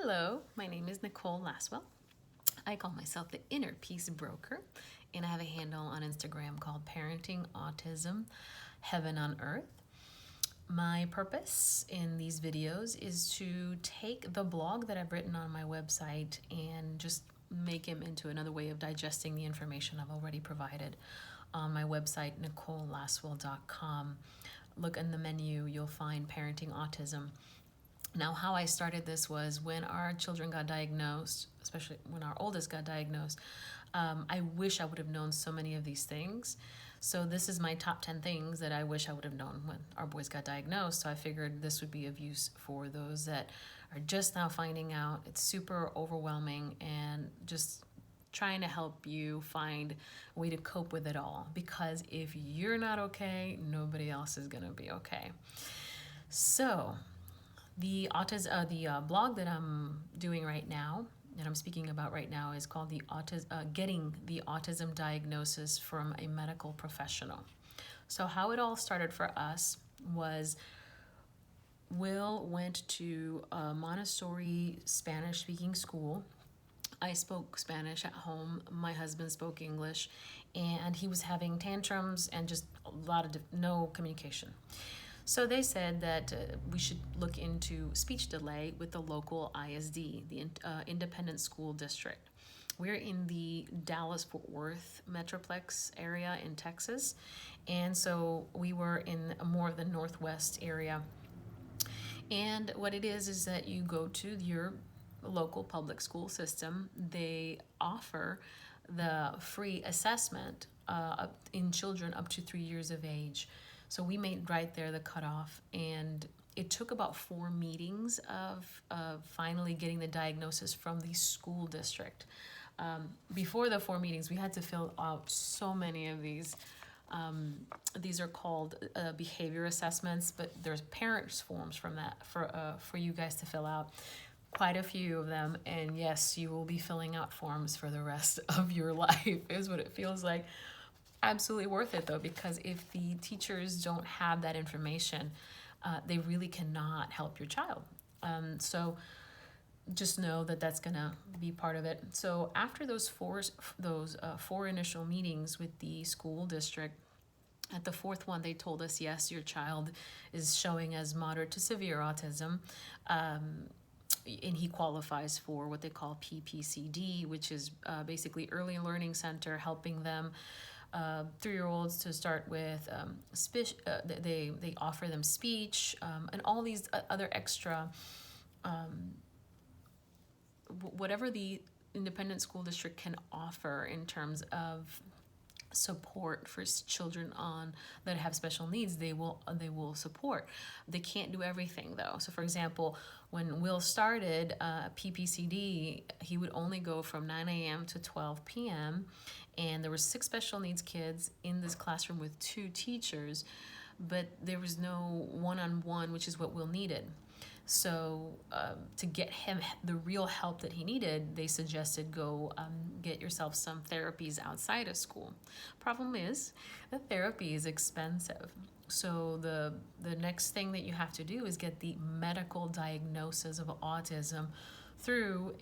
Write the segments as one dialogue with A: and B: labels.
A: Hello, my name is Nicole Laswell. I call myself the Inner Peace Broker, and I have a handle on Instagram called Parenting Autism Heaven on Earth. My purpose in these videos is to take the blog that I've written on my website and just make him into another way of digesting the information I've already provided on my website, NicoleLaswell.com. Look in the menu, you'll find Parenting Autism. Now, how I started this was when our children got diagnosed, especially when our oldest got diagnosed. I wish I would have known so many of these things. So this is my top 10 things that I wish I would have known when our boys got diagnosed. So I figured this would be of use for those that are just now finding out. It's super overwhelming and just trying to help you find a way to cope with it all. Because if you're not okay, nobody else is gonna be okay. So the blog that I'm doing right now, that I'm speaking about right now, is called Getting the Autism Diagnosis from a Medical Professional. So how it all started for us was Will went to a Montessori Spanish-speaking school. I spoke Spanish at home. My husband spoke English, and he was having tantrums and just a lot of no communication. So they said that we should look into speech delay with the local ISD, the Independent School District. We're in the Dallas-Fort Worth Metroplex area in Texas, and so we were in more of the Northwest area. And what it is that you go to your local public school system. They offer the free assessment in children up to 3 years of age. So we made right there the cutoff, and it took about 4 meetings of finally getting the diagnosis from the school district. Before the 4 meetings, we had to fill out so many of these. These are called behavior assessments, but there's parents forms from that for you guys to fill out. Quite a few of them, and yes, you will be filling out forms for the rest of your life, is what it feels like. Absolutely worth it though, because if the teachers don't have that information, they really cannot help your child. So just know that that's gonna be part of it. So after those four initial meetings with the school district, at the 4th one, they told us, yes, your child is showing as moderate to severe autism. And he qualifies for what they call PPCD, which is basically Early Learning Center, helping them 3-year-olds to start with they offer them speech and all these other extra whatever the independent school district can offer in terms of support for children that have special needs. They will support. They can't do everything though. So for example, when Will started PPCD, he would only go from 9 a.m. to 12 p.m. and there were 6 special needs kids in this classroom with 2 teachers, but there was no one-on-one, which is what Will needed. So to get him the real help that he needed, they suggested go get yourself some therapies outside of school. Problem is, the therapy is expensive. So the next thing that you have to do is get the medical diagnosis of autism through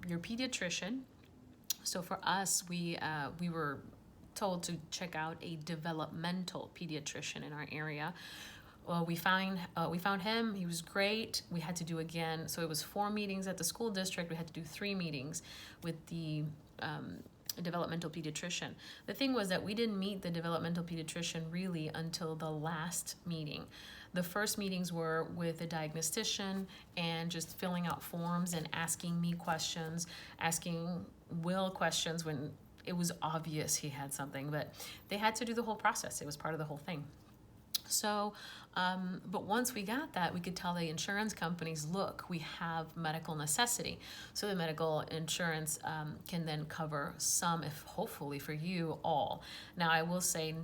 A: your pediatrician. So for us, we were told to check out a developmental pediatrician in our area. Well, we found him. He was great. We had to do again. So it was 4 meetings at the school district. We had to do 3 meetings with the developmental pediatrician. The thing was that we didn't meet the developmental pediatrician really until the last meeting. The first meetings were with a diagnostician and just filling out forms and asking me questions, asking Will questions when it was obvious he had something, but they had to do the whole process. It was part of the whole thing. So, but once we got that, we could tell the insurance companies, look, we have medical necessity. So the medical insurance can then cover some, if hopefully for you, all. Now, I will say,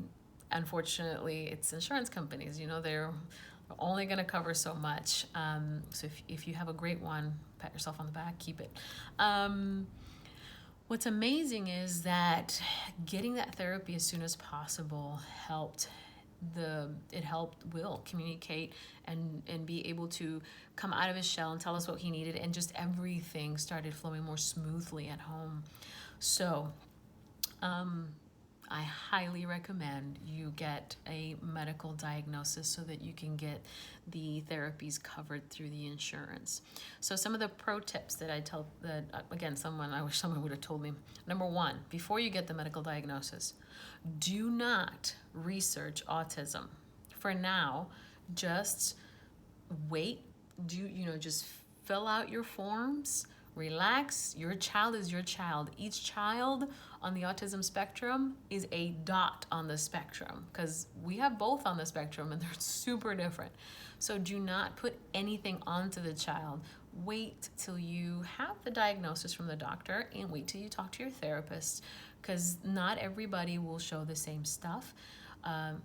A: unfortunately, it's insurance companies, they're only going to cover so much. So if you have a great one, pat yourself on the back, keep it. What's amazing is that getting that therapy as soon as possible helped Will communicate and be able to come out of his shell and tell us what he needed, and just everything started flowing more smoothly at home. So I highly recommend you get a medical diagnosis so that you can get the therapies covered through the insurance. So some of the pro tips that I tell, that again, I wish someone would have told me. Number one, before you get the medical diagnosis, do not research autism. For now, just wait. Just fill out your forms. Relax. Your child is your child. Each child on the autism spectrum is a dot on the spectrum, because we have both on the spectrum and they're super different. So do not put anything onto the child. Wait till you have the diagnosis from the doctor, and wait till you talk to your therapist, because not everybody will show the same stuff.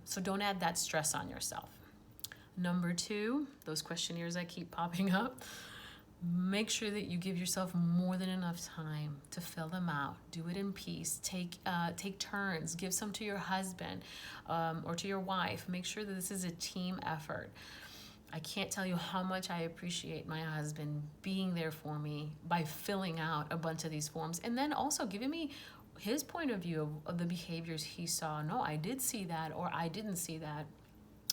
A: So don't add that stress on yourself. Number two, those questionnaires that keep popping up, make sure that you give yourself more than enough time to fill them out. Do it in peace. Take turns. Give some to your husband or to your wife. Make sure that this is a team effort. I can't tell you how much I appreciate my husband being there for me by filling out a bunch of these forms, and then also giving me his point of view of the behaviors he saw. No, I did see that, or I didn't see that.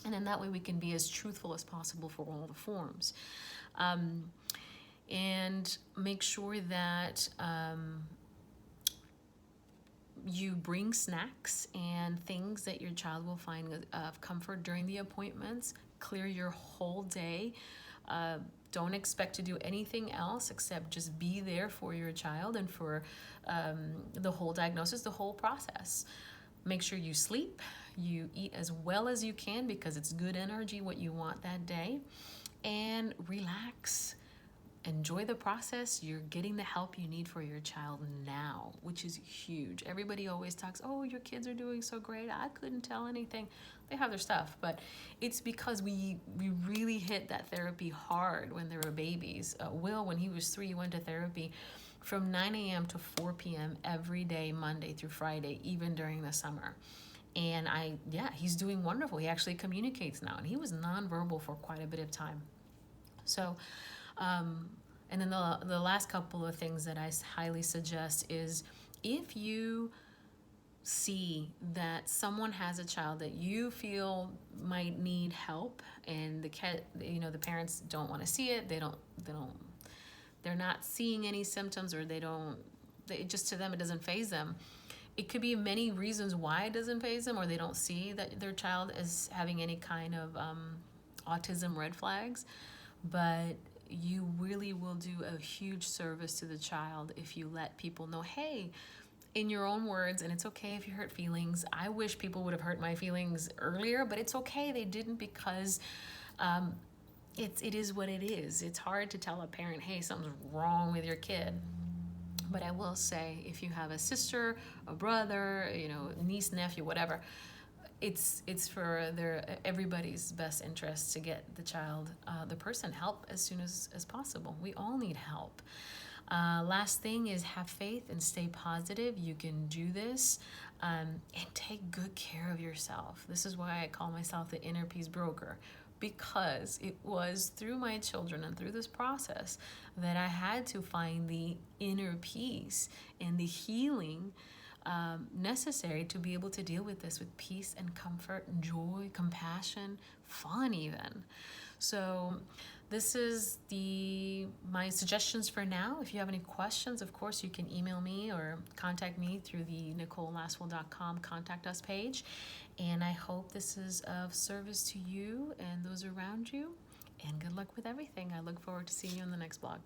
A: And then that way we can be as truthful as possible for all the forms. And make sure that you bring snacks and things that your child will find of comfort during the appointments. Clear your whole day. Don't expect to do anything else except just be there for your child and for the whole diagnosis, the whole process. Make sure you sleep, you eat as well as you can, because it's good energy what you want that day, and relax. Enjoy the process. You're getting the help you need for your child now, which is huge. Everybody always talks, oh, your kids are doing so great. I couldn't tell anything. They have their stuff, but it's because we really hit that therapy hard when they were babies. Will, when he was 3, went to therapy from 9 a.m. to 4 p.m. every day, Monday through Friday, even during the summer. And he's doing wonderful. He actually communicates now, and he was nonverbal for quite a bit of time. So, and then the last couple of things that I highly suggest is, if you see that someone has a child that you feel might need help, and the parents don't want to see it, they're not seeing any symptoms, or just to them it doesn't faze them. It could be many reasons why it doesn't faze them, or they don't see that their child is having any kind of autism red flags, but you really will do a huge service to the child if you let people know, hey, in your own words, and it's okay if you hurt feelings. I wish people would have hurt my feelings earlier, but it's okay they didn't, because it is what it is. It's hard to tell a parent, hey, something's wrong with your kid. But I will say, if you have a sister, a brother, niece, nephew, whatever, it's for everybody's best interest to get the person help as soon as possible. We all need help. Last thing is, have faith and stay positive. You can do this, and take good care of yourself. This is why I call myself the inner peace broker, because it was through my children and through this process that I had to find the inner peace and the healing necessary to be able to deal with this with peace and comfort, joy, compassion, fun even. So this is my suggestions for now. If you have any questions, of course, you can email me or contact me through the NicoleLasswell.com contact us page. And I hope this is of service to you and those around you. And good luck with everything. I look forward to seeing you on the next blog.